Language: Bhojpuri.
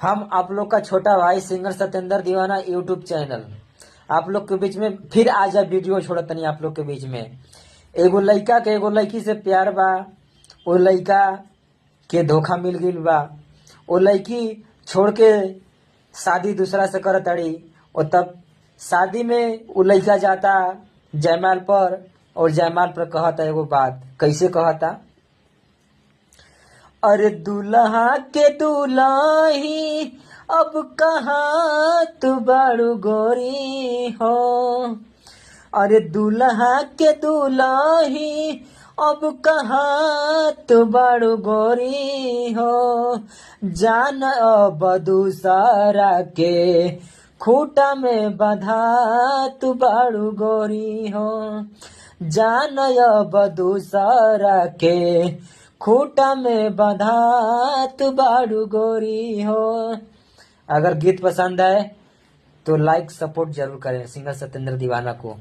हम आप लोग का छोटा भाई सिंगर सत्येंद्र दीवाना यूट्यूब चैनल आप लोग के बीच में फिर आज वीडियो छोड़त नहीं आप लोग के बीच में। एगो लड़का के एगो लड़की से प्यार बा, वो लड़का के धोखा मिल गईल बा, वो लड़की छोड़ के शादी दूसरा से कर तड़ी। और तब शादी में वो लड़का जाता जयमाल पर, और जयमाल पर कहता एगो बात, कैसे कहता, अरे दूल्हा के दूल्ही अब कहाँ तू बारू गोरी हो, अरे दूल्हा के दूल्ही अब कहाँ तू बारू गोरी हो, जान अब दूसरा के खूटा में बंधा तू बारू गोरी हो, जान अब दूसरा के खूटा में बंधा तू बारू गोरी हो। अगर गीत पसंद आए तो लाइक सपोर्ट जरूर करें सिंगर सत्येंद्र दीवाना को।